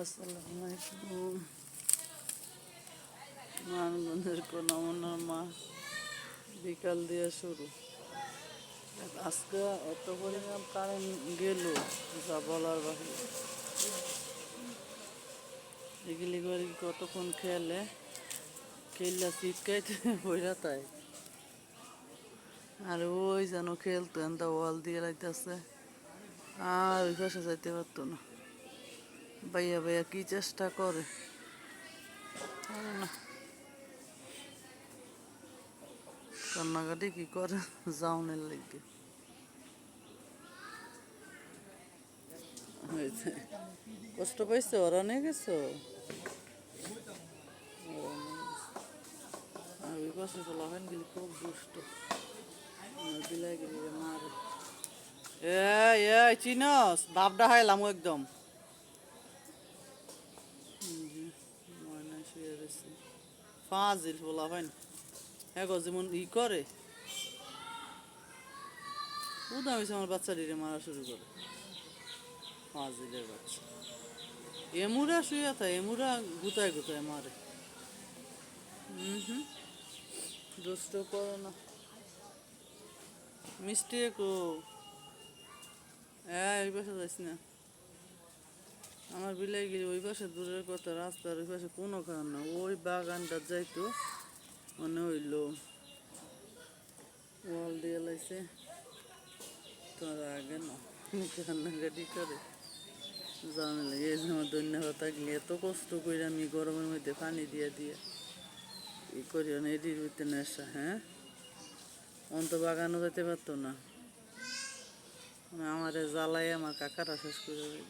আসসালামাইকুম। মানগঞ্জের কোনামনার মা বিকাল দিয়ে শুরু। আজকে এত পরিমাণ কারেন্ট গেল যা বলার বাহিরে। এগুলি করে কতক্ষণ খেলে চিটকাইতে বইরা তাই। আর ওই যেন খেলতো এনতা ওয়াল দিয়ে রাখতেছে, আর ওই পাশে যাইতে পারতো না। ভাইয়া ভাইয়া কি চেষ্টা করে না, কান্নাকাটি কি করে যাওনের লেগে। কষ্ট পাইছো, ওরা নিয়ে গেছো। আর ওই পাশে লাগান গেলে খুব দুষ্ট, বিলাই গেলে মারে। চিনস বাপডা হাইলাম একদম। ময়না শুয়ে রয়েছে, ফাজিল বলা হয় না। হ্যাঁ গো, যেমন ই করে উদাম হয়েছে আমার বাচ্চাটিরে মারা শুরু করে। ফাজিলের বাচ্চা এমুরা শুয়ে থাকে, এমুরা গুতায় গুতায় মারে। দুষ্ট করো না মিষ্টি একটু। ওই পাশে যাইস না, আমার বিলাই গিয়ে ওই পাশে দূরের কথা, রাস্তার ওই পাশে কোনো খারাপ না। ওই বাগানটা যাইতো মনে হইল ওয়াল দিয়ে লাইছে, তোর আগে না কান্নাকাটি করে জানে লাগে। এই যে আমার ধন্যবাদ থাকলে এত কষ্ট করে আমি গরমের মধ্যে পানি দিয়ে দিয়ে ই করি না, এটির ভিতরে নেশা। হ্যাঁ, অন্ত বাগানও যেতে পারতো না, আমার জ্বালাই আমার কাকাটা শেষ করে দিল।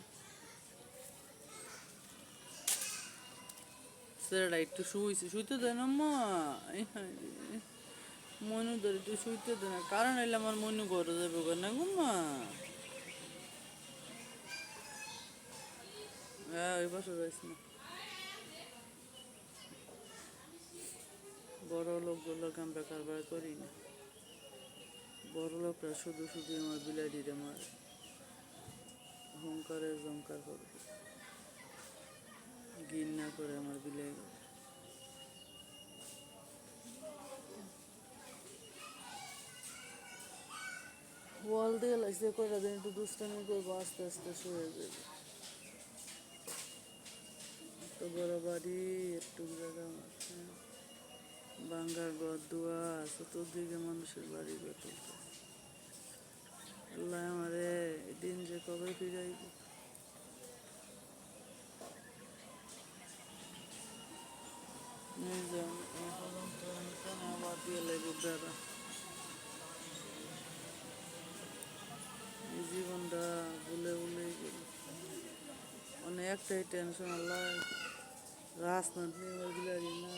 ছেলেটা একটু শুইতে দেয় না মা, মনু ধরে একটু শুইতে দেয় না, কারণ এলে আমার মনু ঘরে যাবে না গো মা। ওই পাশে যাইস না, বড় লোকগুলোকে আমরা কারবার করি না। বড় লোকরা শুধু শুধু আমার বিলাইটিরে মারে, অহংকারের জংকার করে, ঘৃণা করে আমার বিলাই। ওয়াল দিয়ে লাগছে কয়টা দিন একটু দুষ্টামি করবো, আস্তে আস্তে শুয়ে যাবে। তো বড় বাড়ি, একটু জায়গা আছে, ভাঙ্গা ঘর দুয়ার, চতুর্দিকে মানুষের বাড়ি ঘর তুলতে। আল্লাহ আমারে দিন যে কবে ফিরাইব। আবার দিয়ে লাগবে বেড়া। এই জীবনটা ভুলে ভুলে গেল, মানে একটাই টেনশন, আল্লাহ রাজনাথ নিয়ে বিলারি না।